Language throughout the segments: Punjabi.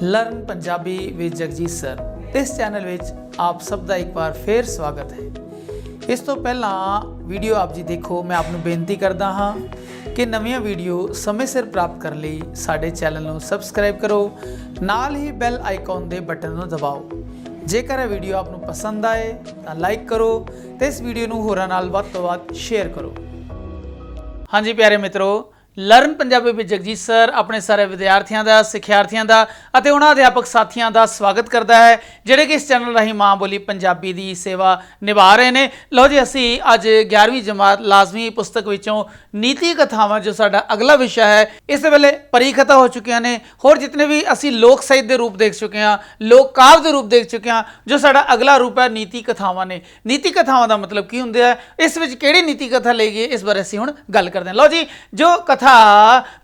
Learn Punjabi with Jagjit sir. ਇਸ ਚੈਨਲ ਵਿੱਚ ਆਪ ਸਭ ਦਾ ਇੱਕ ਵਾਰ ਫੇਰ ਸਵਾਗਤ ਹੈ। ਇਸ ਤੋਂ ਪਹਿਲਾਂ ਵੀਡੀਓ ਆਪ ਜੀ ਦੇਖੋ, ਮੈਂ ਆਪ ਨੂੰ ਬੇਨਤੀ ਕਰਦਾ ਹਾਂ ਕਿ ਨਵੀਆਂ ਵੀਡੀਓ ਸਮੇਂ ਸਿਰ ਪ੍ਰਾਪਤ ਕਰਨ ਲਈ ਸਾਡੇ ਚੈਨਲ ਨੂੰ ਸਬਸਕ੍ਰਾਈਬ ਕਰੋ, ਨਾਲ ਹੀ ਬੈਲ ਆਈਕਨ ਦੇ ਬਟਨ ਨੂੰ ਦਬਾਓ। ਜੇਕਰ ਇਹ ਵੀਡੀਓ ਆਪ ਨੂੰ ਪਸੰਦ ਆਏ ਤਾਂ ਲਾਈਕ ਕਰੋ ਤੇ ਇਸ ਵੀਡੀਓ ਨੂੰ ਹੋਰਾਂ ਨਾਲ ਵੱਧ ਤੋਂ ਵੱਧ ਸ਼ੇਅਰ ਕਰੋ। ਹਾਂਜੀ ਪਿਆਰੇ ਮਿੱਤਰੋ, ਲਰਨ ਪੰਜਾਬੀ ਵਿੱਚ ਜਗਜੀਤ ਸਰ ਆਪਣੇ ਸਾਰੇ ਵਿਦਿਆਰਥੀਆਂ ਦਾ, ਸਿੱਖਿਆਰਥੀਆਂ ਦਾ ਅਤੇ ਉਹਨਾਂ ਅਧਿਆਪਕ ਸਾਥੀਆਂ ਦਾ ਸਵਾਗਤ ਕਰਦਾ ਹੈ ਜਿਹੜੇ ਕਿ ਇਸ ਚੈਨਲ ਰਾਹੀਂ ਮਾਂ ਬੋਲੀ ਪੰਜਾਬੀ ਦੀ ਸੇਵਾ ਨਿਭਾ ਰਹੇ ਨੇ। ਲਓ ਜੀ, ਅਸੀਂ ਅੱਜ 11ਵੀਂ ਜਮਾਤ ਲਾਜ਼ਮੀ ਪੁਸਤਕ ਵਿੱਚੋਂ ਨੀਤੀ ਕਥਾਵਾਂ ਜੋ ਸਾਡਾ ਅਗਲਾ ਵਿਸ਼ਾ ਹੈ, ਇਸ ਦੇ ਵੇਲੇ ਪਰੀ ਕਥਾ ਹੋ ਚੁੱਕੀਆਂ ਨੇ। ਹੋਰ ਜਿਤਨੇ ਵੀ ਅਸੀਂ ਲੋਕ ਸਾਹਿਤ ਦੇ ਰੂਪ ਦੇਖ ਚੁੱਕੇ ਹਾਂ, ਲੋਕ ਕਾਵਿ ਦੇ ਰੂਪ ਦੇਖ ਚੁੱਕੇ ਹਾਂ, ਜੋ ਸਾਡਾ ਅਗਲਾ ਰੂਪ ਹੈ ਨੀਤੀ ਕਥਾਵਾਂ ਨੇ। ਨੀਤੀ ਕਥਾਵਾਂ ਦਾ ਮਤਲਬ ਕੀ ਹੁੰਦਾ ਹੈ, ਇਸ ਵਿੱਚ ਕਿਹੜੀ ਨੀਤੀ ਕਥਾ ਲਈਏ, ਇਸ ਬਾਰੇ ਅਸੀਂ ਹੁਣ ਗੱਲ ਕਰਦੇ ਹਾਂ। ਲਓ ਜੀ, ਜੋ ਕਥਾ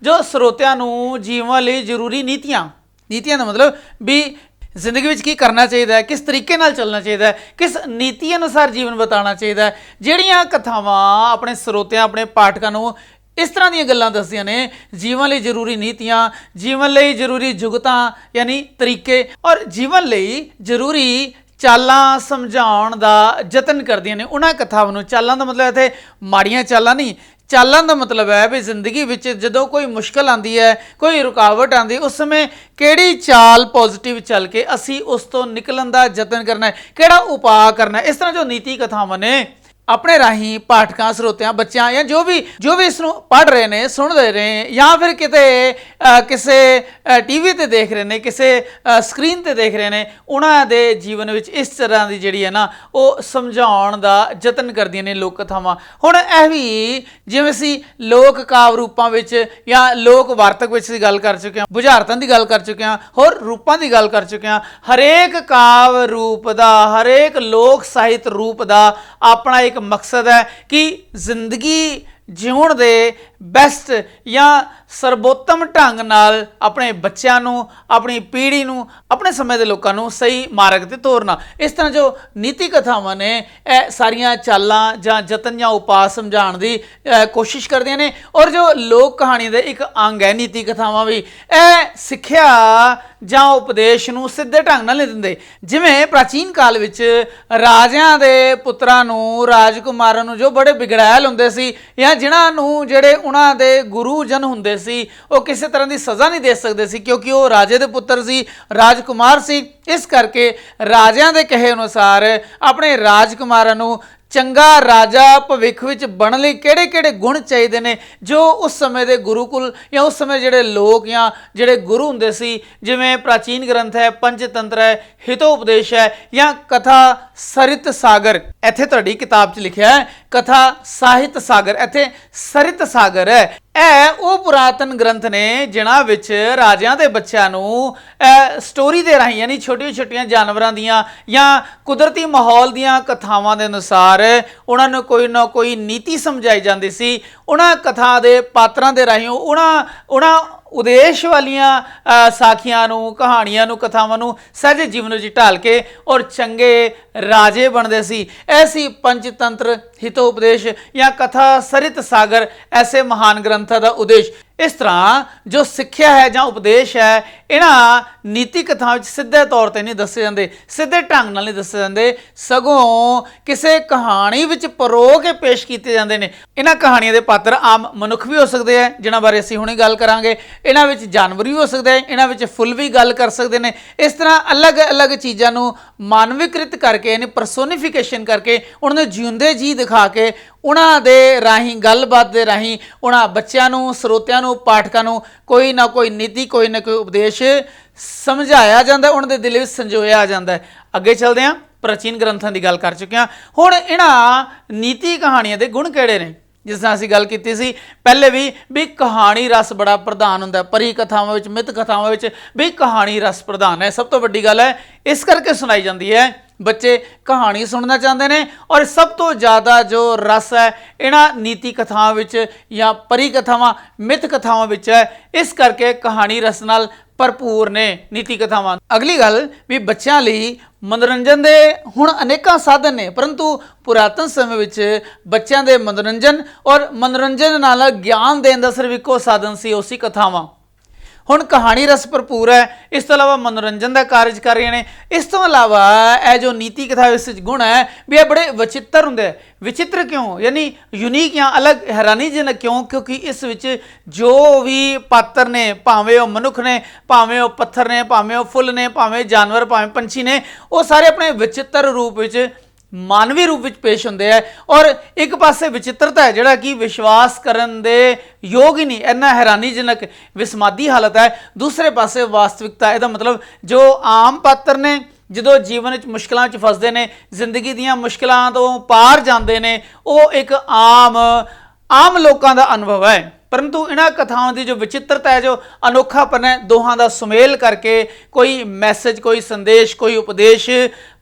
ਜੋ ਸਰੋਤਿਆਂ ਨੂੰ ਜੀਵਨ ਲਈ ਜ਼ਰੂਰੀ ਨੀਤੀਆਂ ਦਾ ਮਤਲਬ ਵੀ ਜ਼ਿੰਦਗੀ ਵਿੱਚ ਕੀ ਕਰਨਾ ਚਾਹੀਦਾ ਹੈ, ਕਿਸ ਤਰੀਕੇ ਨਾਲ ਚੱਲਣਾ ਚਾਹੀਦਾ ਹੈ, ਕਿਸ ਨੀਤੀ ਅਨੁਸਾਰ ਜੀਵਨ ਬਿਤਾਉਣਾ ਚਾਹੀਦਾ ਹੈ, ਜਿਹੜੀਆਂ ਕਥਾਵਾਂ ਆਪਣੇ ਸਰੋਤਿਆਂ, ਆਪਣੇ ਪਾਠਕਾਂ ਨੂੰ ਇਸ ਤਰ੍ਹਾਂ ਦੀਆਂ ਗੱਲਾਂ ਦੱਸਦੀਆਂ ਨੇ, ਜੀਵਨ ਲਈ ਜ਼ਰੂਰੀ ਨੀਤੀਆਂ, ਜੀਵਨ ਲਈ ਜ਼ਰੂਰੀ ਜੁਗਤਾਂ ਯਾਨੀ ਤਰੀਕੇ, ਔਰ ਜੀਵਨ ਲਈ ਜ਼ਰੂਰੀ ਚਾਲਾਂ ਸਮਝਾਉਣ ਦਾ ਯਤਨ ਕਰਦੀਆਂ ਨੇ। ਉਹਨਾਂ ਕਥਾਵਾਂ ਨੂੰ, ਚਾਲਾਂ ਦਾ ਮਤਲਬ ਇੱਥੇ ਮਾੜੀਆਂ ਚਾਲਾਂ ਨਹੀਂ, ਚਾਲਾਂ ਦਾ ਮਤਲਬ ਹੈ ਵੀ ਜ਼ਿੰਦਗੀ ਵਿੱਚ ਜਦੋਂ ਕੋਈ ਮੁਸ਼ਕਲ ਆਉਂਦੀ ਹੈ, ਕੋਈ ਰੁਕਾਵਟ ਆਉਂਦੀ, ਉਸ ਸਮੇਂ ਕਿਹੜੀ ਚਾਲ ਪੋਜ਼ਿਟਿਵ ਚੱਲ ਕੇ ਅਸੀਂ ਉਸ ਤੋਂ ਨਿਕਲਣ ਦਾ ਯਤਨ ਕਰਨਾ ਹੈ, ਕਿਹੜਾ ਉਪਾਅ ਕਰਨਾ ਹੈ। ਇਸ ਤਰ੍ਹਾਂ ਜੋ ਨੀਤੀ ਕਥਾਵਾਂ ਨੇ ਆਪਣੇ ਰਾਹੀਂ ਪਾਠਕਾਂ, ਸਰੋਤਿਆਂ, ਬੱਚਿਆਂ ਜਾਂ ਜੋ ਵੀ ਇਸ ਨੂੰ ਪੜ੍ਹ ਰਹੇ ਨੇ, ਸੁਣ ਰਹੇ ਨੇ, ਜਾਂ ਫਿਰ ਕਿਤੇ ਕਿਸੇ ਟੀਵੀ ਤੇ ਦੇਖ ਰਹੇ ਨੇ, ਕਿਸੇ ਸਕਰੀਨ ਤੇ ਦੇਖ ਰਹੇ ਨੇ, ਉਹਨਾਂ ਦੇ ਜੀਵਨ ਵਿੱਚ ਇਸ ਤਰ੍ਹਾਂ ਦੀ ਜਿਹੜੀ ਹੈ ਨਾ ਉਹ ਸਮਝਾਉਣ ਦਾ ਯਤਨ ਕਰਦੀਆਂ ਨੇ ਲੋਕ ਕਥਾਵਾਂ। ਹੁਣ ਇਹ ਵੀ ਜਿਵੇਂ ਅਸੀਂ ਲੋਕ ਕਾਵਿ ਰੂਪਾਂ ਵਿੱਚ ਜਾਂ ਲੋਕ ਵਾਰਤਕ ਵਿੱਚ ਦੀ ਗੱਲ ਕਰ ਚੁੱਕੇ ਹਾਂ, ਬੁਝਾਰਤਾਂ ਦੀ ਗੱਲ ਕਰ ਚੁੱਕੇ ਹਾਂ, ਹੋਰ ਰੂਪਾਂ ਦੀ ਗੱਲ ਕਰ ਚੁੱਕੇ ਹਾਂ। ਹਰੇਕ ਕਾਵਿ ਰੂਪ ਦਾ, ਹਰੇਕ ਲੋਕ ਸਾਹਿਤ ਰੂਪ ਦਾ ਆਪਣਾ ਇੱਕ ਮਕਸਦ ਹੈ ਕਿ ਜ਼ਿੰਦਗੀ ਜਿਉਣ ਦੇ ਬੈਸਟ ਜਾਂ ਸਰਬੋਤਮ ਢੰਗ ਨਾਲ ਆਪਣੇ ਬੱਚਿਆਂ ਨੂੰ, ਆਪਣੀ ਪੀੜ੍ਹੀ ਨੂੰ, ਆਪਣੇ ਸਮੇਂ ਦੇ ਲੋਕਾਂ ਨੂੰ ਸਹੀ ਮਾਰਗ ਤੇ ਤੋਰਨਾ। ਇਸ ਤਰ੍ਹਾਂ ਜੋ ਨੀਤੀ ਕਥਾਵਾਂ ਨੇ ਇਹ ਸਾਰੀਆਂ ਚਾਲਾਂ ਜਾਂ ਯਤਨ ਜਾਂ ਉਪਾਅ ਸਮਝਾਉਣ ਦੀ ਕੋਸ਼ਿਸ਼ ਕਰਦੀਆਂ ਨੇ। ਔਰ ਜੋ ਲੋਕ ਕਹਾਣੀ ਦੇ ਇੱਕ ਅੰਗ ਹੈ ਨੀਤੀ ਕਥਾਵਾਂ ਵੀ, ਇਹ ਸਿੱਖਿਆ ਜਾਂ ਉਪਦੇਸ਼ ਨੂੰ ਸਿੱਧੇ ਢੰਗ ਨਾਲ ਨਹੀਂ ਦਿੰਦੇ। ਜਿਵੇਂ ਪ੍ਰਾਚੀਨ ਕਾਲ ਵਿੱਚ ਰਾਜਿਆਂ ਦੇ ਪੁੱਤਰਾਂ ਨੂੰ, ਰਾਜਕੁਮਾਰਾਂ ਨੂੰ ਜੋ ਬੜੇ ਬਿਗੜੈਲ ਹੁੰਦੇ ਸੀ ਜਾਂ ਜਿਨ੍ਹਾਂ ਨੂੰ ਜਿਹੜੇ ਉਹਨਾਂ ਦੇ ਗੁਰੂ ਜਨ ਹੁੰਦੇ ਸੀ, ਉਹ ਕਿਸੇ ਤਰ੍ਹਾਂ ਦੀ ਸਜ਼ਾ ਨਹੀਂ ਦੇ ਸਕਦੇ ਸੀ ਕਿਉਂਕਿ ਉਹ ਰਾਜੇ ਦੇ ਪੁੱਤਰ ਸੀ, ਰਾਜਕੁਮਾਰ ਸੀ। ਇਸ ਕਰਕੇ ਰਾਜਿਆਂ ਦੇ ਕਹੇ ਅਨੁਸਾਰ ਆਪਣੇ ਰਾਜਕੁਮਾਰਾਂ ਨੂੰ ਚੰਗਾ ਰਾਜਾ ਭਵਿੱਖ ਵਿੱਚ ਬਣਨ ਲਈ ਕਿਹੜੇ ਗੁਣ ਚਾਹੀਦੇ ਨੇ, ਜੋ ਉਸ ਸਮੇਂ ਦੇ ਗੁਰੂਕੁਲ ਜਾਂ ਉਸ ਸਮੇਂ ਜਿਹੜੇ ਲੋਕ ਜਾਂ ਜਿਹੜੇ ਗੁਰੂ ਹੁੰਦੇ ਸੀ, ਜਿਵੇਂ ਪ੍ਰਾਚੀਨ ਗ੍ਰੰਥ ਹੈ, ਪੰਚਤੰਤਰ ਹੈ, ਹਿਤੋਪਦੇਸ਼ ਹੈ ਜਾਂ ਕਥਾ ਸਰਿਤ ਸਾਗਰ। ਇੱਥੇ ਤੁਹਾਡੀ ਕਿਤਾਬ 'ਚ ਲਿਖਿਆ ਹੈ ਕਥਾ ਸਾਹਿਤ ਸਾਗਰ, ਇੱਥੇ ਸਰਿਤ ਸਾਗਰ ਹੈ। ਇਹ ਉਹ ਪੁਰਾਤਨ ਗ੍ਰੰਥ ਨੇ ਜਿਨ੍ਹਾਂ ਵਿੱਚ ਰਾਜਿਆਂ ਦੇ ਬੱਚਿਆਂ ਨੂੰ ਸਟੋਰੀ ਦੇ ਰਾਹੀਂ ਯਾਨੀ ਛੋਟੀਆਂ ਜਾਨਵਰਾਂ ਦੀਆਂ ਜਾਂ ਕੁਦਰਤੀ ਮਾਹੌਲ ਦੀਆਂ ਕਥਾਵਾਂ ਦੇ ਅਨੁਸਾਰ ਉਹਨਾਂ ਨੂੰ ਕੋਈ ਨਾ ਕੋਈ ਨੀਤੀ ਸਮਝਾਈ ਜਾਂਦੀ ਸੀ। ਉਹਨਾਂ ਕਥਾ ਦੇ ਪਾਤਰਾਂ ਦੇ ਰਾਹੀਂ ਉਹਨਾਂ ਉਦੇਸ਼ ਵਾਲੀਆਂ ਸਾਖੀਆਂ ਨੂੰ, ਕਹਾਣੀਆਂ ਨੂੰ, ਕਥਾਵਾਂ ਨੂੰ ਸਹਿਜ ਜੀਵਨ ਵਿੱਚ ਢਾਲ ਕੇ ਔਰ ਚੰਗੇ ਰਾਜੇ ਬਣਦੇ ਸੀ। ਐਸੀ ਪੰਚਤੰਤਰ, ਹਿਤੋਪਦੇਸ਼ ਜਾਂ ਕਥਾ ਸਰਿਤ ਸਾਗਰ ਐਸੇ ਮਹਾਨ ਗ੍ਰੰਥਾਂ ਦਾ ਉਦੇਸ਼। ਇਸ ਤਰ੍ਹਾਂ ਜੋ ਸਿੱਖਿਆ ਹੈ ਜਾਂ ਉਪਦੇਸ਼ ਹੈ, ਇਹਨਾਂ ਨੀਤੀ ਕਥਾਵਾਂ ਵਿੱਚ ਸਿੱਧੇ ਤੌਰ ਤੇ ਨਹੀਂ ਦੱਸੇ ਜਾਂਦੇ, ਸਿੱਧੇ ਢੰਗ ਨਾਲ ਨਹੀਂ ਦੱਸੇ ਜਾਂਦੇ, ਸਗੋਂ ਕਿਸੇ ਕਹਾਣੀ ਵਿੱਚ ਪਰੋ ਕੇ ਪੇਸ਼ ਕੀਤੇ ਜਾਂਦੇ ਨੇ। ਇਹਨਾਂ ਕਹਾਣੀਆਂ ਦੇ ਪਾਤਰ ਆਮ ਮਨੁੱਖ ਵੀ ਹੋ ਸਕਦੇ ਹੈ, ਜਿਨ੍ਹਾਂ ਬਾਰੇ ਅਸੀਂ ਹੁਣੇ ਗੱਲ ਕਰਾਂਗੇ। ਇਹਨਾਂ ਵਿੱਚ ਜਾਨਵਰ ਵੀ ਹੋ ਸਕਦੇ ਹੈ, ਇਹਨਾਂ ਵਿੱਚ ਫੁੱਲ ਵੀ ਗੱਲ ਕਰ ਸਕਦੇ ਨੇ। ਇਸ ਤਰ੍ਹਾਂ ਅਲੱਗ-ਅਲੱਗ ਚੀਜ਼ਾਂ ਨੂੰ ਮਾਨਵੀਕ੍ਰਿਤ ਕਰਕੇ ਯਾਨੀ ਪਰਸੋਨੀਫਿਕੇਸ਼ਨ ਕਰਕੇ ਉਹਨਾਂ ਨੂੰ ਜਿਉਂਦੇ ਜੀ ਦਿਖਾ ਕੇ ਉਹਨਾਂ ਦੇ ਰਾਹੀਂ, ਗੱਲਬਾਤ ਦੇ ਰਾਹੀਂ ਉਹਨਾਂ ਬੱਚਿਆਂ ਨੂੰ, ਸਰੋਤਿਆਂ ਨੂੰ, ਪਾਠਕਾਂ ਨੂੰ ਕੋਈ ਨਾ ਕੋਈ ਨੀਤੀ, ਕੋਈ ਨਾ ਕੋਈ ਉਪਦੇਸ਼ ਸਮਝਾਇਆ ਜਾਂਦਾ, ਉਹਨਾਂ ਦੇ ਦਿਲ ਵਿੱਚ ਸੰਜੋਇਆ ਜਾਂਦਾ ਹੈ। ਅੱਗੇ ਚੱਲਦੇ ਹਾਂ, ਪ੍ਰਾਚੀਨ ਗ੍ਰੰਥਾਂ ਦੀ ਗੱਲ ਕਰ ਚੁੱਕੇ ਹਾਂ। ਹੁਣ ਇਹਨਾਂ ਨੀਤੀ ਕਹਾਣੀਆਂ ਦੇ ਗੁਣ ਕਿਹੜੇ ਨੇ? ਜਿਸ ਤਰ੍ਹਾਂ ਅਸੀਂ ਗੱਲ ਕੀਤੀ ਸੀ ਪਹਿਲੇ ਵੀ ਕਹਾਣੀ ਰਸ ਬੜਾ ਪ੍ਰਧਾਨ ਹੁੰਦਾ। ਪਰੀ ਕਥਾਵਾਂ ਵਿੱਚ, ਮਿੱਥ ਕਥਾਵਾਂ ਵਿੱਚ ਵੀ ਕਹਾਣੀ ਰਸ ਪ੍ਰਧਾਨ ਹੈ। ਸਭ ਤੋਂ ਵੱਡੀ ਗੱਲ ਹੈ, ਇਸ ਕਰਕੇ ਸੁਣਾਈ ਜਾਂਦੀ ਹੈ, ਬੱਚੇ ਕਹਾਣੀ ਸੁਣਨਾ ਚਾਹੁੰਦੇ ਨੇ। ਔਰ ਸਭ ਤੋਂ ਜ਼ਿਆਦਾ ਜੋ ਰਸ ਹੈ ਇਹਨਾਂ ਨੀਤੀ ਕਥਾਵਾਂ ਵਿੱਚ ਜਾਂ ਪਰੀ ਕਥਾਵਾਂ, ਮਿੱਥ ਕਥਾਵਾਂ ਵਿੱਚ ਹੈ। ਇਸ ਕਰਕੇ ਕਹਾਣੀ ਰਸ ਨਾਲ ਭਰਪੂਰ ਨੇ ਨੀਤੀ ਕਥਾਵਾਂ। ਅਗਲੀ ਗੱਲ ਵੀ ਬੱਚਿਆਂ ਲਈ ਮਨੋਰੰਜਨ ਦੇ ਹੁਣ ਅਨੇਕਾਂ ਸਾਧਨ ਨੇ, ਪਰੰਤੂ ਪੁਰਾਤਨ ਸਮੇਂ ਵਿੱਚ ਬੱਚਿਆਂ ਦੇ ਮਨੋਰੰਜਨ ਔਰ ਮਨੋਰੰਜਨ ਨਾਲ ਗਿਆਨ ਦੇਣ ਦਾ ਸਿਰਫ ਇੱਕੋ ਸਾਧਨ ਸੀ, ਉਹ ਸੀ ਕਥਾਵਾਂ। ਹੁਣ ਕਹਾਣੀ ਰਸ ਭਰਪੂਰ ਹੈ, ਇਸ ਤੋਂ ਇਲਾਵਾ ਮਨੋਰੰਜਨ ਦਾ ਕਾਰਜ ਕਰ ਰਹੀਆਂ ਨੇ। ਇਸ ਤੋਂ ਇਲਾਵਾ ਇਹ ਜੋ ਨੀਤੀ ਕਥਾ ਇਸ ਵਿੱਚ ਗੁਣ ਹੈ ਵੀ ਇਹ ਬੜੇ ਵਿਚਿੱਤਰ ਹੁੰਦੇ। ਵਿਚਿੱਤਰ ਕਿਉਂ, ਯਾਨੀ ਯੂਨੀਕ ਜਾਂ ਅਲੱਗ, ਹੈਰਾਨੀਜਨਕ ਕਿਉਂ? ਕਿਉਂਕਿ ਇਸ ਵਿੱਚ ਜੋ ਵੀ ਪਾਤਰ ਨੇ, ਭਾਵੇਂ ਉਹ ਮਨੁੱਖ ਨੇ, ਭਾਵੇਂ ਉਹ ਪੱਥਰ ਨੇ, ਭਾਵੇਂ ਉਹ ਫੁੱਲ ਨੇ, ਭਾਵੇਂ ਜਾਨਵਰ, ਭਾਵੇਂ ਪੰਛੀ ਨੇ, ਉਹ ਸਾਰੇ ਆਪਣੇ ਵਿਚਿੱਤਰ ਰੂਪ ਵਿੱਚ, ਮਾਨਵੀ ਰੂਪ ਵਿੱਚ ਪੇਸ਼ ਹੁੰਦੇ ਹੈ। ਔਰ ਇੱਕ ਪਾਸੇ ਵਿਚਿੱਤਰਤਾ ਹੈ ਜਿਹੜਾ ਕਿ ਵਿਸ਼ਵਾਸ ਕਰਨ ਦੇ ਯੋਗ ਹੀ ਨਹੀਂ, ਇੰਨਾ ਹੈਰਾਨੀਜਨਕ ਵਿਸਮਾਦੀ ਹਾਲਤ ਹੈ। ਦੂਸਰੇ ਪਾਸੇ ਵਾਸਤਵਿਕਤਾ, ਇਹਦਾ ਮਤਲਬ ਜੋ ਆਮ ਪਾਤਰ ਨੇ ਜਦੋਂ ਜੀਵਨ ਵਿੱਚ ਮੁਸ਼ਕਿਲਾਂ 'ਚ ਫਸਦੇ ਨੇ, ਜ਼ਿੰਦਗੀ ਦੀਆਂ ਮੁਸ਼ਕਿਲਾਂ ਤੋਂ ਪਾਰ ਜਾਂਦੇ ਨੇ, ਉਹ ਇੱਕ ਆਮ ਲੋਕਾਂ ਦਾ ਅਨੁਭਵ ਹੈ। परंतु इन्हां कथाओं की जो विचित्रता है, जो अनोखापन है, दोहां दा सुमेल करके कोई मैसेज, कोई संदेश, कोई उपदेश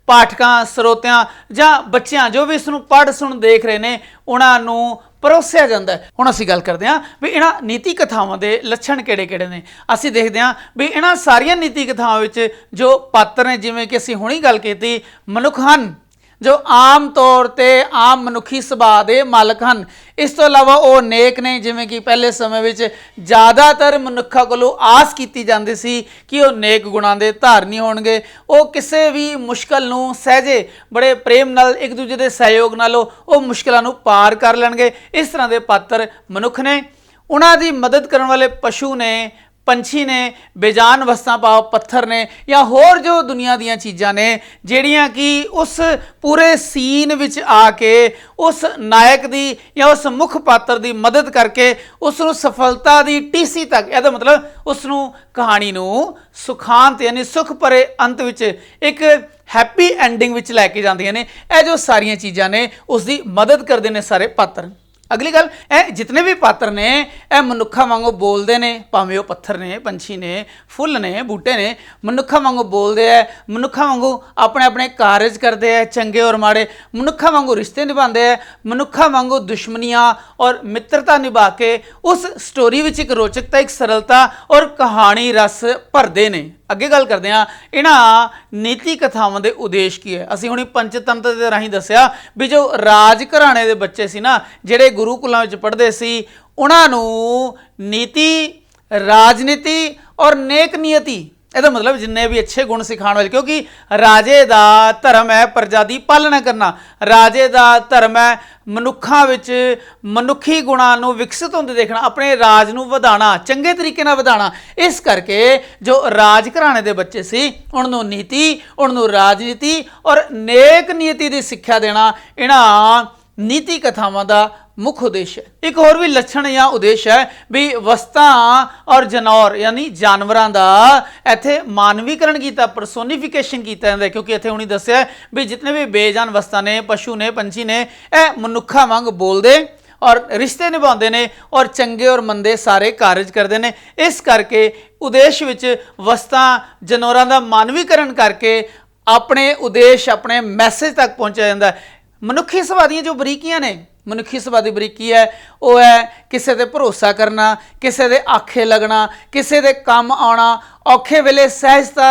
पाठकां, ਸਰੋਤਿਆਂ ਜਾਂ ਬੱਚਿਆਂ जो भी इसनूं पढ़ सुन देख रहे हैं उन्हां नूं ਪਰੋਸਿਆ ਜਾਂਦਾ ਹੈ। ਹੁਣ ਅਸੀਂ ਗੱਲ ਕਰਦੇ ਹਾਂ ਵੀ ਇਹਨਾਂ ਨੀਤੀ ਕਥਾਵਾਂ ਦੇ ਲੱਛਣ ਕਿਹੜੇ-ਕਿਹੜੇ ਨੇ। ਅਸੀਂ ਦੇਖਦੇ ਹਾਂ ਵੀ ਇਹਨਾਂ ਸਾਰੀਆਂ ਨੀਤੀ ਕਥਾਵਾਂ ਵਿੱਚ ਜੋ ਪਾਤਰ ਨੇ, ਜਿਵੇਂ ਕਿ ਅਸੀਂ ਹੁਣੀ ਗੱਲ ਕੀਤੀ, ਮਨੁੱਖ ਹਨ जो आम तौर पर आम मनुखी सुभाਅ ਦੇ मालक ਹਨ। इस तो इलावा वो नेक ने, जिमें कि पहले समय में ज़्यादातर मनुखा को आस की जाती सी कि वो नेक गुणां दे धारनी होणगे, वो किसी भी मुश्किल नूं सहजे बड़े प्रेम नाल एक दूजे के सहयोग नाल वो मुश्किलों नूं पार कर लैणगे। इस तरह के पात्र मनुख ने। उन्हां दी मदद करने वाले पशु ने, पंछी ने, बेजान वस्तां भाव पत्थर ने, या होर जो दुनिया दीयां चीज़ां ने जिहड़ियां कि उस पूरे सीन विच आके उस नायक दी या उस मुख पात्र दी मदद करके उसनूं सफलता दी टीसी तक, इहदा मतलब उसनूं कहानी नूं सुखांत यानी सुख भरे अंत विच एक हैप्पी एंडिंग विच लैके जांदियां ने। ਇਹ जो सारियां चीज़ां ने उसकी मदद करते हैं सारे पात्र। अगली गल, जितने भी पात्र ने यह मनुखा वांगू बोलते हैं, भावें वो पत्थर ने, पंछी ने, फुल ने, बूटे ने, मनुखा वांगू बोलते हैं, मनुखा वांगू अपने अपने कारज करते हैं, चंगे और माड़े, मनुखा वांगू रिश्ते निभाते हैं, मनुखा वांगू दुश्मनियाँ और मित्रता निभा के उस स्टोरी में एक रोचकता, एक सरलता और कहानी रस भरते हैं। अगे गल करते हैं इन्हां नीति कथावां दे उद्देश की है। असीं हुणी पंचतंत्र दे राहीं दस्सिया भी जो राज घराणे दे बच्चे सी ना, जिहड़े गुरुकुलां विच पढ़दे सी, उन्हां नूं नीति, राजनीति और नेक नियति, ਇਹਦਾ मतलब जिन्ने भी अच्छे गुण सिखाने वाले, क्योंकि राजे का धर्म है प्रजा की पालना करना, राजे का धर्म है मनुखा विच मनुखी गुणां नूं विकसित होंदे देखना, अपने राज नूं वधाना, चंगे तरीके नाल वधाना। इस करके जो राज घराणे दे बच्चे सी उन्हां नूं नीति, उन्हां नूं राजनीति और नेक नीति की सिक्ख्या देना इन्हां नीति कथावां दा मुख उद्देश्य है। एक होर भी लक्षण या उद्देश्य है भी वस्तां और जनौर यानी जानवरां दा इत्थे मानवीकरण कीता, परसोनीफिकेशन कीता जांदा है। क्योंकि इत्थे हुणी दस्सिया भी जितने भी बेजान वस्तां ने, पशु ने, पंछी ने, यह मनुखा वांग बोलदे और रिश्ते निभाते हैं और चंगे और मंदे सारे कारज करते हैं। इस करके उद्देश्य विच वस्तां जानवरां दा मानवीकरण करके अपने उद्देश्य, अपने मैसेज तक पहुँचाया जाता है। मनुखी सुभाਅ ਦੀਆਂ जो बरीकियां ने, मनुखी सुभाਅ की बरीकी है वो है किसी ते भरोसा करना, किसी दे आखे लगना, किसी दे काम आना, औखे वेले सहजता,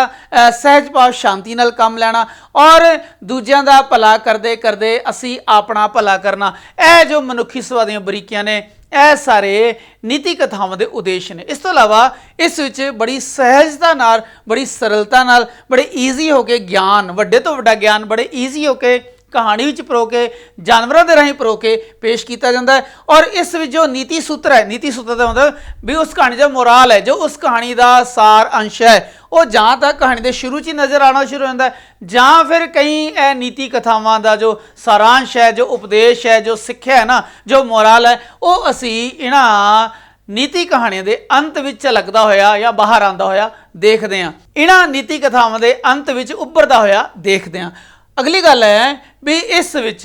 सहज भाव शांति नाल काम लेना और दूजियां दा भला करदे करदे असी अपना भला करना। यह जो मनुखी सुभाਅ ਦੀਆਂ बरीकियां ने, यह सारे नीति कथावां दे उद्देश्य ने। इस तो इलावा इस विच बड़ी सहजता नाल, बड़ी सरलता नाल, बड़े ईजी होके ज्ञान, वड्डे तो वड्डा ज्ञान बड़े ईजी होके कहानी विच परो के, जानवरों के राही परो के पेश किया जाता है। और इस विच जो नीति सूत्र है, नीति सूत्र का मतलब भी उस कहानी का मोराल है, जो उस कहानी का सार अंश है, वो जहाँ तक कहानी के शुरू च नज़र आना शुरू होता है, जां फिर कई नीति कथावां का जो सारांश है, जो उपदेश है, जो सिक्ख्या है ना, जो मोराल है, वो असी इन्हां नीति कहानियों के अंत में झलकदा होया या बाहर आंदा होया देखते हैं, इन्हां नीति कथावां के अंत में उभरदा होया देखते हैं। अगली गल है भी इस विच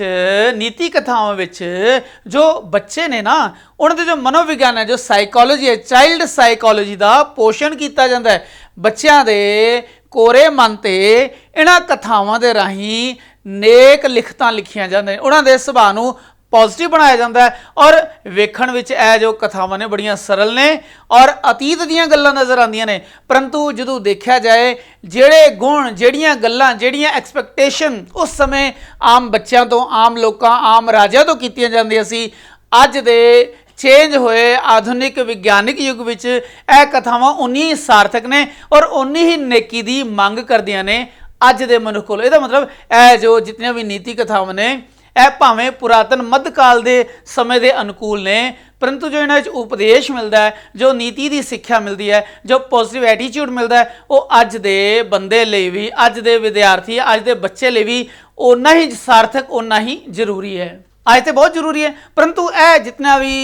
नीति कथावां विच जो बच्चे ने ना, उन्होंने जो मनोविज्ञान है, जो साइकोलॉजी है, चाइल्ड साइकोलॉजी का पोषण किया जाता है। बच्चों के कोरे मन ते इन्हां कथावां दे राहीं नेक लिखतां लिखियां जांदियां, उन्होंने सुभाਅ नूं पॉजिटिव बनाया जाता है। और वेखण विच यह जो कथावां ने बड़ियां सरल ने और अतीत दीयां गल्लां नज़र आंदियां ने, परंतु जदों देखा जाए जिहड़े गुण, जिहड़ियां गल्लां, जिहड़ियां एक्सपैक्टेशन उस समय आम बच्चों तो, आम लोगों, आम राजिਆਂ तो कीतियां जांदियां सी, अज दे ਚੇਂਜ ਹੋਏ ਆਧੁਨਿਕ ਵਿਗਿਆਨਿਕ ਯੁੱਗ ਵਿੱਚ ਇਹ ਕਥਾਵਾਂ ਉਨੀ ਹੀ ਸਾਰਥਕ ਨੇ ਔਰ ਉਨੀ ਹੀ ਨੇਕੀ ਦੀ ਮੰਗ ਕਰਦੀਆਂ ਨੇ ਅੱਜ ਦੇ ਮਨੁੱਖ ਕੋਲ। ਇਹਦਾ ਮਤਲਬ ਇਹ ਜੋ ਜਿਤਨੀਆਂ ਵੀ ਨੀਤੀ ਕਥਾਵਾਂ ਨੇ ਇਹ ਭਾਵੇਂ ਪੁਰਾਤਨ ਮੱਧਕਾਲ ਦੇ ਸਮੇਂ ਦੇ ਅਨੁਕੂਲ ਨੇ, परंतु जो इन्हां उपदेश मिलता है, जो नीति की सिक्ख्या मिलती है, जो पॉजिटिव एटीट्यूड मिलता है, वो अज दे बंदे लिए भी, अज दे विद्यार्थी, अज दे बच्चे लिए भी उन्ना ही सार्थक, उन्ना ही जरूरी है। आज तो बहुत जरूरी है, परंतु यह जितना भी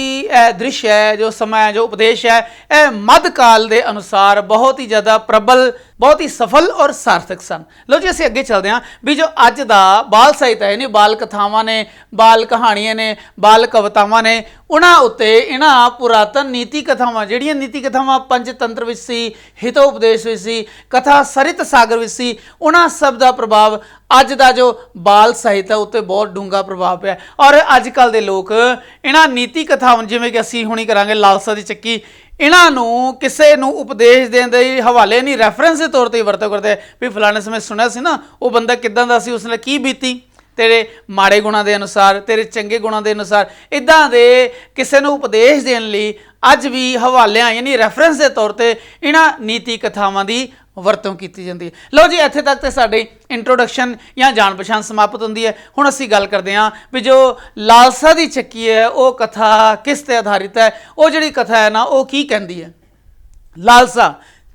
दृश्य है, जो समय है, जो उपदेश है, यह मध्यकाल के अनुसार बहुत ही ज़्यादा प्रबल, बहुत ही सफल और सार्थक सन। लो जी असीं अगे चलते हैं भी जो अज का बाल साहित्य है, बाल कथावां ने, बाल कहानियां ने, बाल कवितावां ने, उन्हां उत्ते इन्हां पुरातन नीति कथावां जिहड़ियां नीति कथावां पंचतंत्र विच सी, हितोपदेश विच सी, कथा सरित सागर विच सी, उन्हां सब दा प्रभाव अज का जो बाल साहित्य उत्ते बहुत डूंगा प्रभाव पिया। और अजकल के लोग इन्हां नीति कथावां जिवें कि असीं हुणी करांगे लालसा दी चक्की, इन्हां नूं किसे नूं उपदेश देण दे हवाले नहीं, रैफरेंस के तौर पर वरतो करते भी फलाने समय सुनिया सी ना वो बंदा किदां दा सी, उसने की बीती, तेरे माड़े गुणां दे अनुसार, तेरे चंगे गुणां दे अनुसार, इदां दे किसे नूं उपदेश देण लई अज भी हवालियां यानी रैफरेंस के तौर पर इन्हां नीति कथावां दी वरतों की जाती है। लो जी इत्थे तक तो साडी इंट्रोडक्शन या जान पछाण समाप्त होती है। हुण असीं गल करते हैं भी जो लालसा दी चक्की है वो कथा किस ते आधारित है, वो जिहड़ी कथा है ना वो की कहती है। लालसा,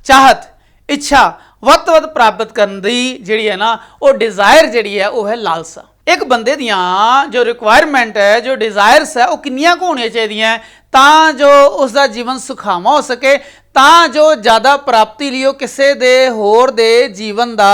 चाहत, इच्छा वध तो वध प्राप्त करने दी जिहड़ी है ना वो डिज़ायर जिहड़ी है वो है लालसा। एक बंदे दियां जो रिक्वायरमेंट है, जो डिज़ायर्स है वो किन्नियां कुछ होनियां चाहीदियां तां जो उसका जीवन सुखावा हो सके, तां जो ज़्यादा प्राप्ति लिए किसी दे होर दे जीवन का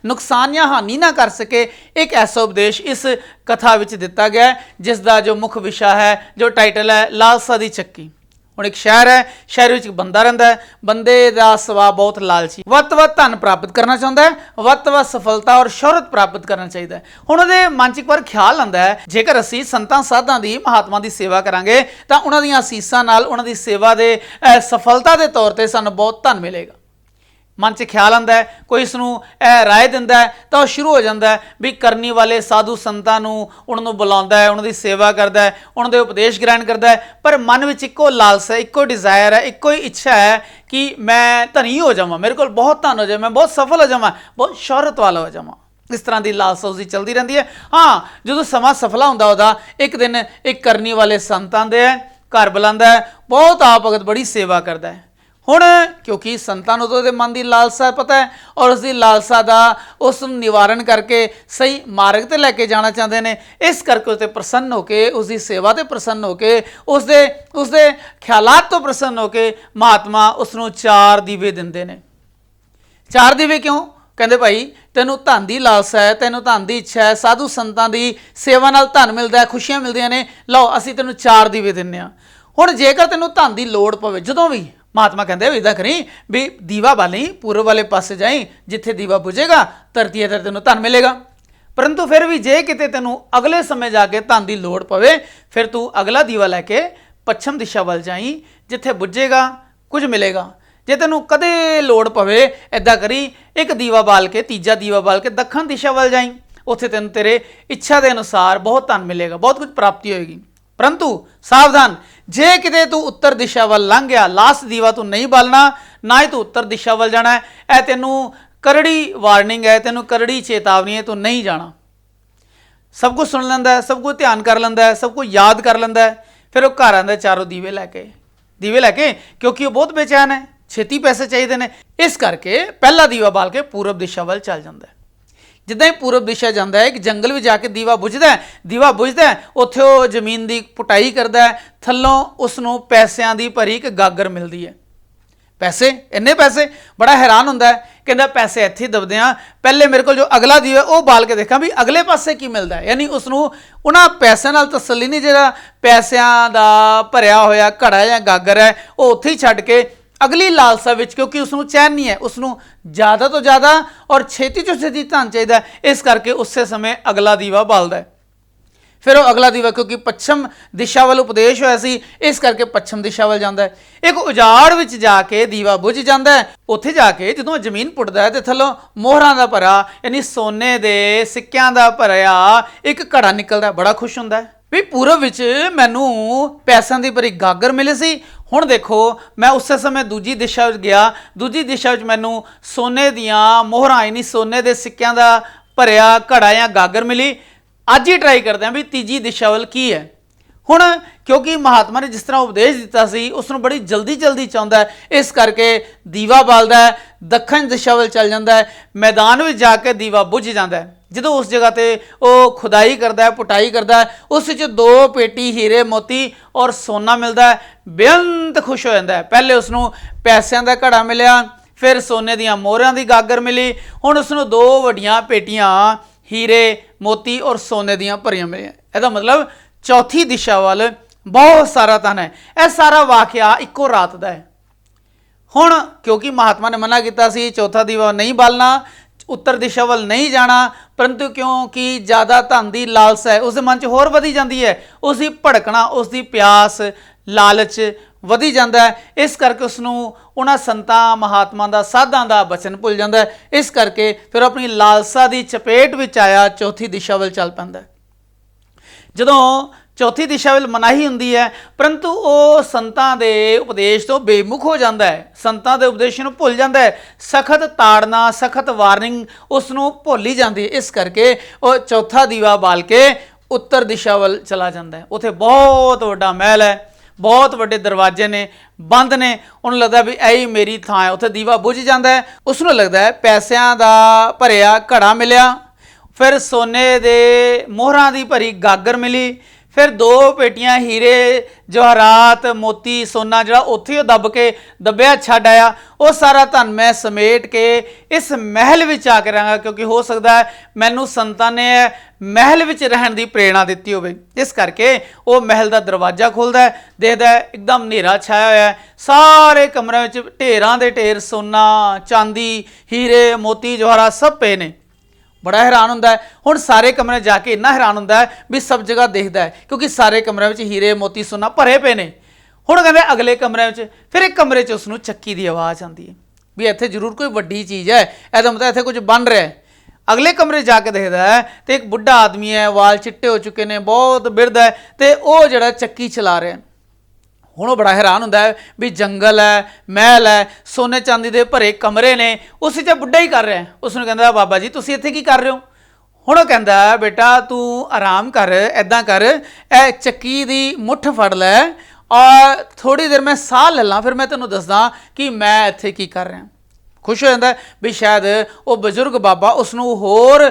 नुकसान या हानि ना कर सके। एक ऐसा उपदेश इस कथा विच दिता गया है जिसका जो मुख्य विषय है, जो टाइटल है लालसा दी चक्की। हुण एक शहर है, शहर विच एक बंदा रहिंदा है, बंदे दा सुभाव बहुत लालची, वध तो वध धन प्राप्त करना चाहुंदा है, वध तो वध सफलता और शोहरत प्राप्त करना चाहिए। हुण उहदे मन च एक बार ख्याल आंदा है जेकर असीं संतां साधां दी महात्मा दी सेवा करांगे तां उहनां दीयां असीसां नाल उहनां दी सेवा दे सफलता दे तौर ते सानूं बहुत धन मिलेगा। मन च ख्याल आंदा है, कोई इसनूं राय दिंदा है तो वह शुरू हो जाता है भी करनी वाले साधु संतां नूं उन्होंने बुलाउंदा है, उन्होंने सेवा करता है, उन्होंने उपदेश ग्रहण करता है, पर मन में इक्को लालसा, इक्को डिज़ायर है, इक्को ही इच्छा है कि मैं धनी हो जावां, मेरे को बहुत धन हो जाए, मैं बहुत सफल हो जावां, बहुत शोहरत वाला हो जावां। इस तरह की लालसा उसकी चलती रहती है। हाँ, जो समा सफला होंदा उहदा एक दिन एक करनी वाले संत आंदे है, घर बुलांदा है, बहुत आप भगत बड़ी सेवा करता है। हुण क्योंकि संतां नूं तो मन की लालसा पता है और उसकी लालसा का उस निवारण करके सही मार्ग ते लैके जाना चाहते हैं, इस करके उसते प्रसन्न होकर, उसकी सेवा ते प्रसन्न होकर, उसके ख्यालात तो प्रसन्न होकर महात्मा उसनूं 4 दीवे दिंदे ने। 4 दीवे क्यों? कहते भाई तैनूं धन की लालसा है, तैनूं धन की इच्छा है, साधु संतां की सेवा नाल धन मिलता है, खुशियां मिलदियां ने, लो असीं तैनूं 4 दीवे दिंदे आ। हुण जेकर तैनूं धन की लोड़ पवे, जदों भी महात्मा कहते हैं इदा करी भी दीवा बाली पूर्व वाले पासे जाई, जिथे दीवा बुझेगा धरती है तेन धन मिलेगा। परंतु फिर भी जे किते तेनों अगले समय जाके धन की लोड़ पवे, फिर तू अगला दीवा लैके पश्चिम दिशा वाल जाई, जिथे बुझेगा कुछ मिलेगा। जे तेनों कदे लोड़ पवे इदा करी एक दीवा बाल के, तीजा दीवा बाल के दक्षिण दिशा वाल जाई, उत्थे तेन तेरे इच्छा के अनुसार बहुत धन मिलेगा, बहुत कुछ प्राप्ति होएगी। परंतु सावधान, जे किते तू उत्तर दिशा वाल लंघ गया, लास्ट दीवा तू नहीं बालना, ना ही तू उत्तर दिशा वाल जाना है, यह तेनों करड़ी वार्निंग है, तेनों करड़ी चेतावनी है, तू नहीं जाना। सब कुछ सुन लैंदा है, सब कुछ ध्यान कर लैंदा है, सब कुछ याद कर लैंदा है, फिर वो घर आंदा 4 दीवे लैके क्योंकि वो बहुत बेचैन है, छेती पैसे चाहिए ने, इस करके पहला दीवा बाल के पूरब दिशा वाल चल जाता है। जिदा ही पूरब दिशा जाता है, एक जंगल में जाके दीवा बुझदा है, उत्थे वो जमीन की पुटाई करता है, थल्लों उसनों पैसों की भरी एक गागर मिलती है। पैसे, इन्ने पैसे, बड़ा हैरान होंदा है, कहता पैसे इत्थे दबदे आ, पहले मेरे को जो अगला दीवा वो बाल के देखा भी अगले पासे की मिलता है। यानी उसनों उन्हां पैसों नाल तसल्ली नहीं, जिहड़ा पैसों का भरिया होया घड़ा या गागर है वो उत्थे ही छड्ड के अगली लालसा विच, क्योंकि उसनों चैन नहीं है, उसनों ज़्यादा तो ज़्यादा और छेती तो छेती धन चाहिए, इस करके उस समय अगला दीवा बालदा है। फिर वो अगला दीवा क्योंकि पश्चिम दिशा वाल उपदेश होया सी, इस करके पश्चिम दिशा वाल जाता है। एक उजाड़ विच जाके दीवा बुझ जाता है, उत्थे जाके जदों जमीन पुटदा है तो थल्लों मोहरां दा भरा यानी सोने दे सिक्कियां दा भरिया एक घड़ा निकलदा है, बड़ा खुश हुंदा है ਵੀ ਪੂਰਬ ਵਿੱਚ ਮੈਨੂੰ ਪੈਸਿਆਂ ਦੀ ਭਰੀ ਗਾਗਰ ਮਿਲੀ ਸੀ। ਹੁਣ ਦੇਖੋ ਮੈਂ ਉਸੇ ਸਮੇਂ ਦੂਜੀ ਦਿਸ਼ਾ ਵਿੱਚ ਗਿਆ, ਦੂਜੀ ਦਿਸ਼ਾ ਵਿੱਚ ਮੈਨੂੰ ਸੋਨੇ ਦੀਆਂ ਮੋਹਰਾਂ ਯਾਨੀ ਸੋਨੇ ਦੇ ਸਿੱਕਿਆਂ ਦਾ ਭਰਿਆ ਘੜਾ ਜਾਂ ਗਾਗਰ ਮਿਲੀ। ਅੱਜ ਹੀ ਟਰਾਈ ਕਰਦੇ ਹਾਂ ਵੀ ਤੀਜੀ ਦਿਸ਼ਾ ਵੱਲ ਕੀ ਹੈ। ਹੁਣ ਕਿਉਂਕਿ ਮਹਾਤਮਾ ਨੇ ਜਿਸ ਤਰ੍ਹਾਂ ਉਪਦੇਸ਼ ਦਿੱਤਾ ਸੀ ਉਸ ਨੂੰ ਬੜੀ ਜਲਦੀ ਚਾਹੁੰਦਾ ਹੈ, ਇਸ ਕਰਕੇ ਦੀਵਾ ਬਾਲਦਾ ਹੈ, ਦੱਖਣ ਦਿਸ਼ਾ ਵੱਲ ਚੱਲ ਜਾਂਦਾ ਹੈ। ਮੈਦਾਨ ਵਿੱਚ ਜਾ ਕੇ ਦੀਵਾ ਬੁੱਝ ਜਾਂਦਾ ਹੈ। ਜਦੋਂ ਉਸ ਜਗ੍ਹਾ ਤੇ ਉਹ ਖੁਦਾਈ ਕਰਦਾ ਹੈ, ਪੁਟਾਈ ਕਰਦਾ ਹੈ, ਉਸ ਵਿੱਚ 2 ਪੇਟੀ ਹੀਰੇ ਮੋਤੀ ਔਰ ਸੋਨਾ ਮਿਲਦਾ ਹੈ। ਬੇਅੰਤ ਖੁਸ਼ ਹੋ ਜਾਂਦਾ ਹੈ। ਪਹਿਲੇ ਉਸ ਨੂੰ ਪੈਸਿਆਂ ਦਾ ਘੜਾ ਮਿਲਿਆ, ਫਿਰ ਸੋਨੇ ਦੀਆਂ ਮੋਹਰਾਂ ਦੀ ਗਾਗਰ ਮਿਲੀ, ਹੁਣ ਉਸ ਨੂੰ 2 ਵੱਡੀਆਂ ਪੇਟੀਆਂ ਹੀਰੇ ਮੋਤੀ ਔਰ ਸੋਨੇ ਦੀਆਂ ਭਰੀਆਂ ਮਿਲੀਆਂ। ਇਹਦਾ ਮਤਲਬ ਚੌਥੀ ਦਿਸ਼ਾ ਵੱਲ ਬਹੁਤ ਸਾਰਾ ਧਨ ਹੈ। ਇਹ ਸਾਰਾ ਵਾਕਿਆ ਇੱਕੋ ਰਾਤ ਦਾ ਹੈ। ਹੁਣ ਕਿਉਂਕਿ ਮਹਾਤਮਾ ਨੇ ਮਨਾ ਕੀਤਾ ਸੀ ਚੌਥਾ ਦੀਵਾ ਨਹੀਂ ਬਾਲਣਾ, ਉੱਤਰ ਦਿਸ਼ਾ ਵੱਲ ਨਹੀਂ ਜਾਣਾ, ਪਰੰਤੂ ਕਿਉਂਕਿ ਜ਼ਿਆਦਾ ਧਨ ਦੀ ਲਾਲਸਾ ਹੈ ਉਸ ਦੇ ਮਨ 'ਚ ਹੋਰ ਵਧੀ ਜਾਂਦੀ ਹੈ, ਉਸ ਦੀ ਭੜਕਣਾ, ਉਸ ਦੀ ਪਿਆਸ, ਲਾਲਚ ਵਧੀ ਜਾਂਦਾ ਹੈ। ਇਸ ਕਰਕੇ ਉਸ ਨੂੰ ਉਹਨਾਂ ਸੰਤਾਂ ਮਹਾਤਮਾ ਦਾ ਸਾਧਾਂ ਦਾ ਬਚਨ ਭੁੱਲ ਜਾਂਦਾ ਹੈ। ਇਸ ਕਰਕੇ ਫਿਰ ਆਪਣੀ ਲਾਲਸਾ ਦੀ ਚਪੇਟ ਵਿੱਚ ਆਇਆ ਚੌਥੀ ਦਿਸ਼ਾ ਵੱਲ ਚੱਲ ਪੈਂਦਾ। ਜਦੋਂ ਚੌਥੀ ਦਿਸ਼ਾ ਵੱਲ ਮਨਾਹੀ ਹੁੰਦੀ ਹੈ ਪਰੰਤੂ ਉਹ ਸੰਤਾਂ ਦੇ ਉਪਦੇਸ਼ ਤੋਂ ਬੇਮੁਖ ਹੋ ਜਾਂਦਾ ਹੈ, ਸੰਤਾਂ ਦੇ ਉਪਦੇਸ਼ ਨੂੰ ਭੁੱਲ ਜਾਂਦਾ ਹੈ। ਸਖਤ ਤਾੜਨਾ, ਸਖਤ ਵਾਰਨਿੰਗ ਉਸ ਨੂੰ ਭੁੱਲ ਹੀ ਜਾਂਦੀ ਹੈ। ਇਸ ਕਰਕੇ ਉਹ ਚੌਥਾ ਦੀਵਾ ਬਾਲ ਕੇ ਉੱਤਰ ਦਿਸ਼ਾ ਵੱਲ ਚਲਾ ਜਾਂਦਾ ਹੈ। ਉੱਥੇ ਬਹੁਤ ਵੱਡਾ ਮਹਿਲ ਹੈ, ਬਹੁਤ ਵੱਡੇ ਦਰਵਾਜ਼ੇ ਨੇ, ਬੰਦ ਨੇ। ਉਹਨੂੰ ਲੱਗਦਾ ਵੀ ਇਹੀ ਮੇਰੀ ਥਾਂ ਹੈ। ਉੱਥੇ ਦੀਵਾ ਬੁੱਝ ਜਾਂਦਾ ਹੈ। ਉਸ ਨੂੰ ਲੱਗਦਾ ਹੈ ਪੈਸਿਆਂ ਦਾ ਭਰਿਆ ਘੜਾ ਮਿਲਿਆ, ਫਿਰ ਸੋਨੇ ਦੇ ਮੋਹਰਾਂ ਦੀ ਭਰੀ ਗਾਗਰ ਮਿਲੀ, ਫਿਰ 2 ਪੇਟੀਆਂ ਹੀਰੇ ਜਵਾਹਰਾਤ ਮੋਤੀ ਸੋਨਾ ਜਿਹੜਾ ਉੱਥੇ ਉਹ ਦੱਬਿਆ ਛੱਡ ਆਇਆ। ਉਹ ਸਾਰਾ ਧਨ ਮੈਂ ਸਮੇਟ ਕੇ ਇਸ ਮਹਿਲ ਵਿੱਚ ਆ ਕੇ ਰਹਾਂਗਾ, ਕਿਉਂਕਿ ਹੋ ਸਕਦਾ ਹੈ ਮੈਨੂੰ ਸੰਤਾਂ ਨੇ ਮਹਿਲ ਵਿੱਚ ਰਹਿਣ ਦੀ ਪ੍ਰੇਰਣਾ ਦਿੱਤੀ ਹੋਵੇ। ਇਸ ਕਰਕੇ ਉਹ ਮਹਿਲ ਦਾ ਦਰਵਾਜ਼ਾ ਖੋਲ੍ਹਦਾ ਹੈ, ਦੇਖਦਾ ਹੈ ਇੱਕਦਮ ਹਨੇਰਾ ਛਾਇਆ ਹੋਇਆ ਹੈ, ਸਾਰੇ ਕਮਰਿਆਂ ਵਿੱਚ ਢੇਰਾਂ ਦੇ ਢੇਰ ਸੋਨਾ ਚਾਂਦੀ ਹੀਰੇ ਮੋਤੀ ਜਵਾਹਰਾਤ ਸਭ ਪਏ ਨੇ। ਬੜਾ ਹੈਰਾਨ ਹੁੰਦਾ ਹੈ। ਹੁਣ ਸਾਰੇ ਕਮਰੇ ਜਾ ਕੇ ਇੰਨਾ ਹੈਰਾਨ ਹੁੰਦਾ ਹੈ ਵੀ ਸਭ ਜਗ੍ਹਾ ਦੇਖਦਾ ਹੈ, ਕਿਉਂਕਿ ਸਾਰੇ ਕਮਰਿਆਂ ਵਿੱਚ ਹੀਰੇ ਮੋਤੀ ਸੋਨਾ ਭਰੇ ਪਏ ਨੇ। ਹੁਣ ਕਹਿੰਦੇ ਅਗਲੇ ਕਮਰਿਆਂ ਵਿੱਚ, ਫਿਰ ਇੱਕ ਕਮਰੇ 'ਚ ਉਸ ਨੂੰ ਚੱਕੀ ਦੀ ਆਵਾਜ਼ ਆਉਂਦੀ ਹੈ ਵੀ ਇੱਥੇ ਜ਼ਰੂਰ ਕੋਈ ਵੱਡੀ ਚੀਜ਼ ਹੈ, ਇਹਦਾ ਮਤਲਬ ਇੱਥੇ ਕੁਝ ਬਣ ਰਿਹਾ ਹੈ। ਅਗਲੇ ਕਮਰੇ ਜਾ ਕੇ ਦੇਖਦਾ ਹੈ ਤੇ ਇੱਕ ਬੁੱਢਾ ਆਦਮੀ ਹੈ, ਵਾਲ ਚਿੱਟੇ ਹੋ ਚੁੱਕੇ ਨੇ, ਬਹੁਤ ਬਿਰਧ ਹੈ, ਤੇ ਉਹ ਜਿਹੜਾ ਚੱਕੀ ਚਲਾ ਰਿਹਾ। ਹੁਣ ਉਹ ਬੜਾ ਹੈਰਾਨ ਹੁੰਦਾ ਹੈ ਵੀ ਜੰਗਲ ਹੈ, ਮਹਿਲ ਹੈ, ਸੋਨੇ ਚਾਂਦੀ ਦੇ ਭਰੇ ਕਮਰੇ ਨੇ, ਉਸ 'ਚ ਬੁੱਢਾ ਹੀ ਕਰ ਰਿਹਾ। ਉਸ ਨੂੰ ਕਹਿੰਦਾ ਬਾਬਾ ਜੀ ਤੁਸੀਂ ਇੱਥੇ ਕੀ ਕਰ ਰਹੇ ਹੋ? ਹੁਣ ਉਹ ਕਹਿੰਦਾ ਬੇਟਾ ਤੂੰ ਆਰਾਮ ਕਰ, ਇੱਦਾਂ ਕਰ, ਇਹ ਚੱਕੀ ਦੀ ਮੁੱਠ ਫੜ ਲੈ ਔਰ ਥੋੜ੍ਹੀ ਦੇਰ ਮੈਂ ਸਾਹ ਲੈ ਲਾਂ, ਫਿਰ ਮੈਂ ਤੈਨੂੰ ਦੱਸਦਾ ਕਿ ਮੈਂ ਇੱਥੇ ਕੀ ਕਰ ਰਿਹਾ। ਖੁਸ਼ ਹੋ ਜਾਂਦਾ ਵੀ ਸ਼ਾਇਦ ਉਹ ਬਜ਼ੁਰਗ ਬਾਬਾ ਉਸ ਨੂੰ ਹੋਰ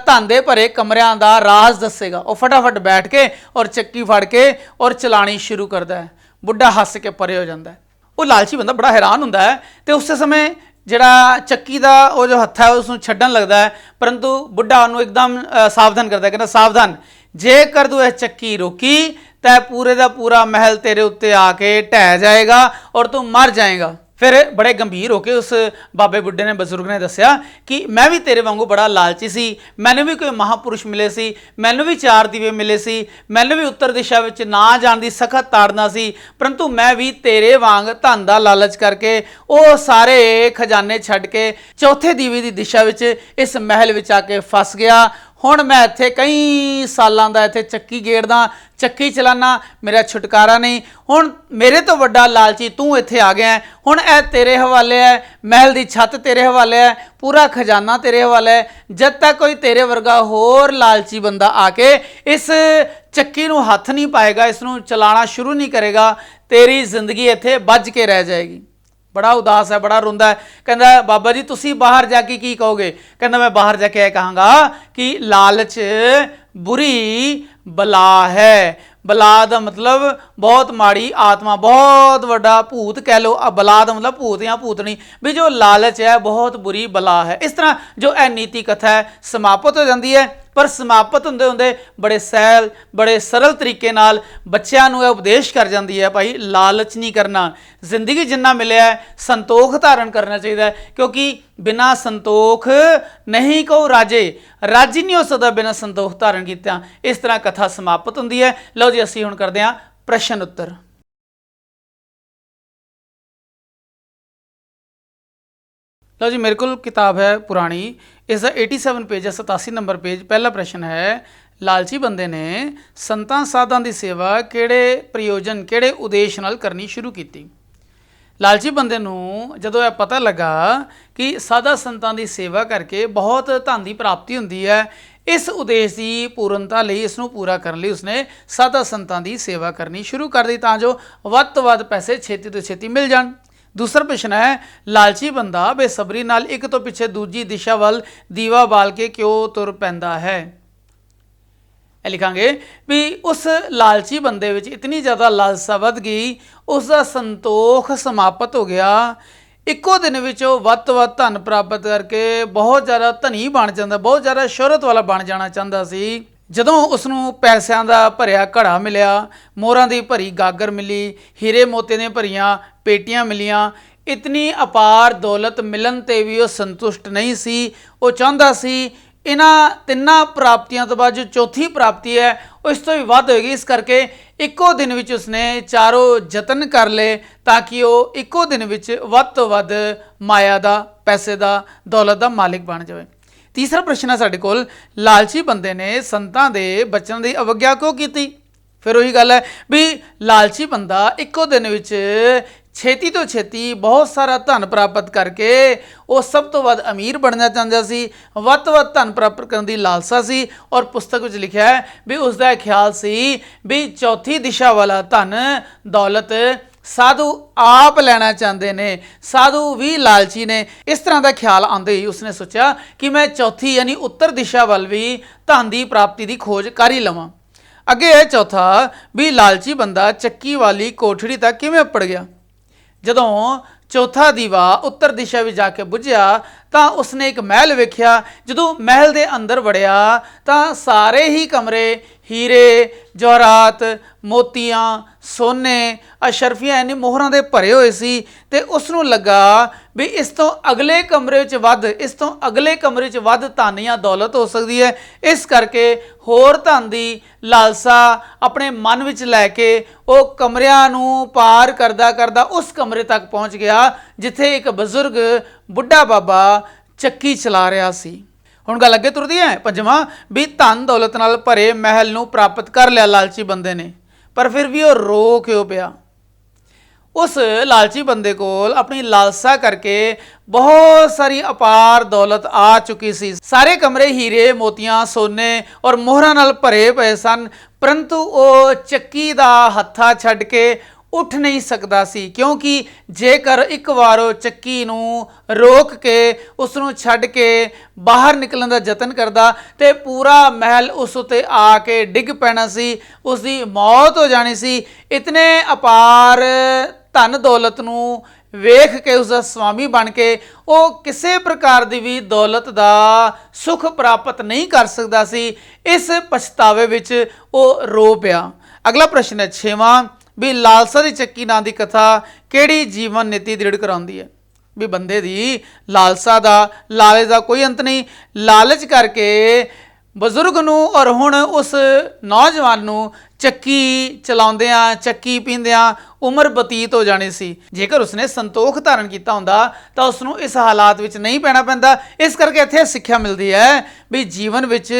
ਧਨ ਦੇ ਭਰੇ ਕਮਰਿਆਂ ਦਾ ਰਾਜ਼ ਦੱਸੇਗਾ। ਉਹ ਫਟਾਫਟ ਬੈਠ ਕੇ ਔਰ ਚੱਕੀ ਫੜ ਕੇ ਔਰ ਚਲਾਣੀ ਸ਼ੁਰੂ ਕਰਦਾ ਹੈ। ਬੁੱਢਾ ਹੱਸ ਕੇ ਪਰੇ ਹੋ ਜਾਂਦਾ ਹੈ। ਉਹ ਲਾਲਚੀ ਬੰਦਾ ਬੜਾ ਹੈਰਾਨ ਹੁੰਦਾ ਹੈ ਤੇ ਉਸੇ ਸਮੇਂ ਜਿਹੜਾ ਚੱਕੀ ਦਾ ਉਹ ਜੋ ਹੱਥ ਹੈ ਉਸ ਨੂੰ ਛੱਡਣ ਲੱਗਦਾ ਹੈ, ਪਰੰਤੂ ਬੁੱਢਾ ਉਹਨੂੰ ਇੱਕਦਮ ਸਾਵਧਾਨ ਕਰਦਾ, ਕਹਿੰਦਾ ਸਾਵਧਾਨ, ਜੇਕਰ ਤੂੰ ਇਹ ਚੱਕੀ ਰੋਕੀ ਤਾਂ ਪੂਰੇ ਦਾ ਪੂਰਾ ਮਹਿਲ ਤੇਰੇ ਉੱਤੇ ਆ ਕੇ ਢਹਿ ਜਾਏਗਾ ਔਰ ਤੂੰ ਮਰ ਜਾਏਗਾ। ਫਿਰ ਬੜੇ ਗੰਭੀਰ ਹੋ ਕੇ ਉਸ ਬਾਬੇ ਬੁੱਢੇ ਨੇ, ਬਜ਼ੁਰਗ ਨੇ ਦੱਸਿਆ ਕਿ ਮੈਂ ਵੀ ਤੇਰੇ ਵਾਂਗੂ ਬੜਾ ਲਾਲਚੀ ਸੀ, ਮੈਨੂੰ ਵੀ ਕੋਈ ਮਹਾਂਪੁਰਸ਼ ਮਿਲੇ ਸੀ, ਮੈਨੂੰ ਵੀ 4 ਦੀਵੇ ਮਿਲੇ ਸੀ, ਮੈਨੂੰ ਵੀ ਉੱਤਰ ਦਿਸ਼ਾ ਵਿੱਚ ਨਾ ਜਾਣ ਦੀ ਸਖਤ ਤਾੜਨਾ ਸੀ, ਪਰੰਤੂ ਮੈਂ ਵੀ ਤੇਰੇ ਵਾਂਗ ਧਨ ਦਾ ਲਾਲਚ ਕਰਕੇ ਉਹ ਸਾਰੇ ਖਜ਼ਾਨੇ ਛੱਡ ਕੇ ਚੌਥੇ ਦੀਵੇ ਦੀ ਦਿਸ਼ਾ ਵਿੱਚ ਇਸ ਮਹਿਲ ਵਿੱਚ ਆ ਕੇ ਫਸ ਗਿਆ। ਹੁਣ ਮੈਂ ਇੱਥੇ ਕਈ ਸਾਲਾਂ ਦਾ ਇੱਥੇ ਚੱਕੀ ਗੇੜਦਾ, ਚੱਕੀ ਚਲਾਨਾ, ਮੇਰਾ ਛੁਟਕਾਰਾ ਨਹੀਂ। ਹੁਣ ਮੇਰੇ ਤੋਂ ਵੱਡਾ ਲਾਲਚੀ ਤੂੰ ਇੱਥੇ ਆ ਗਿਆ, ਹੁਣ ਇਹ ਤੇਰੇ ਹਵਾਲੇ ਹੈ, ਮਹਿਲ ਦੀ ਛੱਤ ਤੇਰੇ ਹਵਾਲੇ ਹੈ, ਪੂਰਾ ਖਜ਼ਾਨਾ ਤੇਰੇ ਹਵਾਲੇ ਹੈ। ਜਦ ਤੱਕ ਕੋਈ ਤੇਰੇ ਵਰਗਾ ਹੋਰ ਲਾਲਚੀ ਬੰਦਾ ਆ ਕੇ ਇਸ ਚੱਕੀ ਨੂੰ ਹੱਥ ਨਹੀਂ ਪਾਏਗਾ, ਇਸ ਨੂੰ ਚਲਾਣਾ ਸ਼ੁਰੂ ਨਹੀਂ ਕਰੇਗਾ, ਤੇਰੀ ਜ਼ਿੰਦਗੀ ਇੱਥੇ ਬੱਝ ਕੇ ਰਹਿ ਜਾਏਗੀ। ਬੜਾ ਉਦਾਸ ਹੈ, ਬੜਾ ਰੋਂਦਾ ਹੈ। ਕਹਿੰਦਾ ਬਾਬਾ ਜੀ ਤੁਸੀਂ ਬਾਹਰ ਜਾ ਕੇ ਕੀ ਕਹੋਗੇ? ਕਹਿੰਦਾ ਮੈਂ ਬਾਹਰ ਜਾ ਕੇ ਇਹ ਕਹਾਂਗਾ ਕਿ ਲਾਲਚ ਬੁਰੀ ਬਲਾ ਹੈ। ਬਲਾ ਦਾ ਮਤਲਬ ਬਹੁਤ ਮਾੜੀ ਆਤਮਾ, ਬਹੁਤ ਵੱਡਾ ਭੂਤ ਕਹਿ ਲਓ। ਬਲਾ ਦਾ ਮਤਲਬ ਭੂਤ ਜਾਂ ਭੂਤਣੀ, ਵੀ ਜੋ ਲਾਲਚ ਹੈ ਬਹੁਤ ਬੁਰੀ ਬਲਾ ਹੈ। ਇਸ ਤਰ੍ਹਾਂ ਜੋ ਇਹ ਨੀਤੀ ਕਥਾ ਹੈ ਸਮਾਪਤ ਹੋ ਜਾਂਦੀ ਹੈ, ਪਰ ਸਮਾਪਤ ਹੁੰਦੇ ਹੁੰਦੇ ਬੜੇ ਸਹਿਲ, ਬੜੇ ਸਰਲ ਤਰੀਕੇ ਨਾਲ ਬੱਚਿਆਂ ਨੂੰ ਇਹ ਉਪਦੇਸ਼ ਕਰ ਜਾਂਦੀ ਹੈ, ਭਾਈ ਲਾਲਚ ਨਹੀਂ ਕਰਨਾ, ਜ਼ਿੰਦਗੀ ਜਿੰਨਾ ਮਿਲਿਆ ਸੰਤੋਖ ਧਾਰਨ ਕਰਨਾ ਚਾਹੀਦਾ ਹੈ, ਕਿਉਂਕਿ ਬਿਨਾਂ ਸੰਤੋਖ ਨਹੀਂ ਕਹੋ ਰਾਜੇ, ਰਾਜੀ ਨਹੀਂ ਹੋ ਸਕਦਾ ਬਿਨਾਂ ਸੰਤੋਖ ਧਾਰਨ ਕੀਤਿਆਂ। ਇਸ ਤਰ੍ਹਾਂ ਕਥਾ ਸਮਾਪਤ ਹੁੰਦੀ ਹੈ। ਲਓ ਜੀ ਅਸੀਂ ਹੁਣ ਕਰਦੇ ਹਾਂ ਪ੍ਰਸ਼ਨ ਉੱਤਰ। ਲਓ ਜੀ ਮੇਰੇ ਕੋਲ ਕਿਤਾਬ ਹੈ ਪੁਰਾਣੀ, ਇਸ ਦਾ 87 पेज है, 87 नंबर पेज। पहला प्रश्न है ਲਾਲਚੀ ਬੰਦੇ ਨੇ ਸੰਤਾਂ ਸਾਧਾਂ ਦੀ ਸੇਵਾ ਕਿਹੜੇ ਪ੍ਰਯੋਜਨ ਕਿਹੜੇ ਉਦੇਸ਼ ਨਾਲ ਕਰਨੀ ਸ਼ੁਰੂ ਕੀਤੀ। ਲਾਲਚੀ ਬੰਦੇ ਨੂੰ ਜਦੋਂ ਇਹ ਪਤਾ ਲੱਗਾ ਕਿ ਸਾਧਾ ਸੰਤਾਂ ਦੀ ਸੇਵਾ ਕਰਕੇ ਬਹੁਤ ਧਨ ਦੀ ਪ੍ਰਾਪਤੀ ਹੁੰਦੀ ਹੈ, ਇਸ ਉਦੇਸ਼ ਦੀ ਪੂਰਨਤਾ ਲਈ, ਇਸ ਨੂੰ ਪੂਰਾ ਕਰਨ ਲਈ ਉਸਨੇ ਸਾਧਾ ਸੰਤਾਂ ਦੀ ਸੇਵਾ ਕਰਨੀ ਸ਼ੁਰੂ ਕਰ ਦਿੱਤੀ ਤਾਂ ਜੋ ਵੱਧ ਤੋਂ ਵੱਧ ਪੈਸੇ ਛੇਤੀ ਤੋਂ ਛੇਤੀ ਮਿਲ ਜਾਣ। दूसरा प्रश्न है, लालची बंदा बेसब्री नाल एक तो पिछे दूजी दिशा वाल दीवा बाल के क्यों तुर पैंदा है। लिखांगे भी उस लालची बंदे विच इतनी ज़्यादा लालसा वध गई, उसका संतोख समाप्त हो गया, इक्को दिन विच वध तो वध धन प्राप्त करके बहुत ज़्यादा धनी बन जाता, बहुत ज़्यादा शोहरत वाला बन जाना चाहता सी। ਜਦੋਂ ਉਸਨੂੰ ਪੈਸਿਆਂ ਦਾ ਭਰਿਆ ਘੜਾ ਮਿਲਿਆ, ਮੋਹਰਾਂ ਦੀ ਭਰੀ ਗਾਗਰ ਮਿਲੀ, ਹੀਰੇ ਮੋਤੀ ਦੀਆਂ ਭਰੀਆਂ ਪੇਟੀਆਂ ਮਿਲੀਆਂ, ਇਤਨੀ ਅਪਾਰ ਦੌਲਤ ਮਿਲਣ 'ਤੇ ਵੀ ਉਹ ਸੰਤੁਸ਼ਟ ਨਹੀਂ ਸੀ। ਉਹ ਚਾਹੁੰਦਾ ਸੀ ਇਹਨਾਂ ਤਿੰਨਾਂ ਪ੍ਰਾਪਤੀਆਂ ਤੋਂ ਬਾਅਦ ਜੋ ਚੌਥੀ ਪ੍ਰਾਪਤੀ ਹੈ ਉਹ ਇਸ ਤੋਂ ਵੀ ਵੱਧ ਹੋਏਗੀ। ਇਸ ਕਰਕੇ ਇੱਕੋ ਦਿਨ ਵਿੱਚ ਉਸਨੇ ਚਾਰੋਂ ਯਤਨ ਕਰ ਲਏ ਤਾਂ ਕਿ ਉਹ ਇੱਕੋ ਦਿਨ ਵਿੱਚ ਵੱਧ ਤੋਂ ਵੱਧ ਮਾਇਆ ਦਾ, ਪੈਸੇ ਦਾ, ਦੌਲਤ ਦਾ ਮਾਲਿਕ ਬਣ ਜਾਵੇ। तीसरा प्रश्न है साडे कोल, लालची बंदे ने संतां दे बचन की अवग्या क्यों की। फिर वही गल है भी लालची बंदा इक्को दिन विच छेती तो छेती बहुत सारा धन प्राप्त करके वो सब तो वध अमीर बनना चाहता सी, वध तो वध धन प्राप्त करने की लालसा सी। और पुस्तक में लिखा है भी उसका ख्याल सी भी चौथी दिशा वाला धन दौलत साधु आप लेना चाहते ने, साधु भी लालची ने। इस तरह का ख्याल आते ही उसने सोचा कि मैं चौथी यानी उत्तर दिशा वाल भी धन की प्राप्ति की खोज कर ही लवां। अगे है चौथा भी लालची बंदा चक्की वाली कोठड़ी तक किवें अपड़ गया। जदों चौथा दीवा उत्तर दिशा में जाके बुझिया तो उसने एक महल वेख्या। जदों महल के अंदर वड़िया तो सारे ही कमरे हीरे जवाहरात मोतियां सोने अशरफियां यानी मोहरां दे भरे हुए सी ते उसनूं लगा भी इस तो अगले कमरे च वध, इस तो अगले कमरे च वध धन या दौलत हो सकती है। इस करके होर धन दी लालसा अपने मन विच लैके वो कमरियां नूं पार करदा करदा उस कमरे तक पहुँच गया जिथे एक बजुर्ग बुढ़ा बाबा चक्की चला रहा सी। हुण गल अगे तुरदी है। पंजवां भी धन दौलत नाल भरे महल नूं प्राप्त कर लिया लालची बंदे ने, पर फिर भी वो रो क्यों पिया। उस लालची बंदे कोल अपनी लालसा करके बहुत सारी अपार दौलत आ चुकी सी। सारे कमरे हीरे मोतियां सोने और मोहरां नाल भरे पे सन, परंतु वो चक्की दा हत्था छड्ड के उठ नहीं सकता सी, क्योंकि जेकर एक बार चक्की नूं रोक के उसनूं छड्ड के बाहर निकलण दा यतन करदा ते पूरा महल उस उत्ते आके डिग पैना सी, उसकी मौत हो जानी सी। इतने अपार धन दौलत नूं वेख के उसका स्वामी बन के वो किसी प्रकार की भी दौलत का सुख प्राप्त नहीं कर सकता सी। इस पछतावे विच वो रो पिया। अगला प्रश्न है छेवां भी लालसा की चक्की नां दी कथा किहड़ी जीवन नीति दृढ़ कराउंदी है। भी बंदे दी लालसा दा लालच का कोई अंत नहीं। लालच करके बजुर्ग नूं और हुण उस नौजवान नूं चक्की चलाउंदियां चक्की पींदियां उम्र बतीत हो जानी सी। जेकर उसने संतोख धारण किया हुंदा तां उसनूं इस हालात विच नहीं पैना पैंदा। इस करके इत्थे सिक्ख्या मिलदी है भी जीवन विच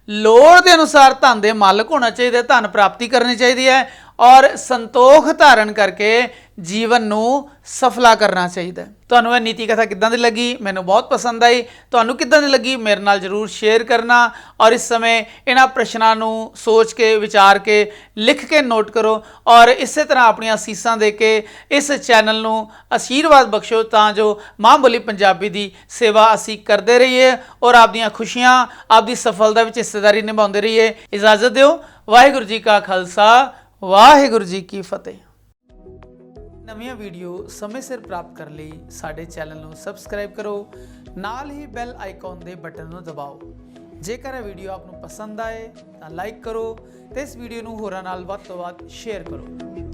लोड़ के अनुसार धन दे मालक होना चाहिए, धन प्राप्ति करनी चाहिए है और संतोख धारण करके जीवन नूं सफला करना चाहिए। तुहानूं यह नीति कथा किद्दां दी लगी? मैनूं बहुत पसंद आई। तुहानूं किद्दां दी लगी मेरे नाल जरूर शेयर करना और इस समय इन्हां प्रश्नां नूं सोच के विचार के लिख के नोट करो और इस तरह अपनी असीसां दे के इस चैनल नूं आशीर्वाद बख्शो तां जो मां बोली पंजाबी दी सेवा असीं करदे रहिए और आपदियां खुशियां आपदी सफलता विच हिस्सेदारी निभाउंदे रहिए। इजाजत दिओ। वाहिगुरू जी का खालसा वाहिगुरू जी की फतेह। नवीं वीडियो समय सिर प्राप्त कर ਲਈ ਸਾਡੇ ਚੈਨਲ ਨੂੰ ਸਬਸਕ੍ਰਾਈਬ ਕਰੋ, ਨਾਲ ਹੀ ਬੈਲ ਆਈਕਨ ਦੇ ਬਟਨ ਨੂੰ ਦਬਾਓ। ਜੇਕਰ ਇਹ ਵੀਡੀਓ ਆਪ ਨੂੰ ਪਸੰਦ ਆਏ ਤਾਂ ਲਾਈਕ ਕਰੋ ਤੇ ਇਸ ਵੀਡੀਓ ਨੂੰ ਹੋਰਾਂ ਨਾਲ ਵੱਧ ਤੋਂ ਵੱਧ ਸ਼ੇਅਰ ਕਰੋ।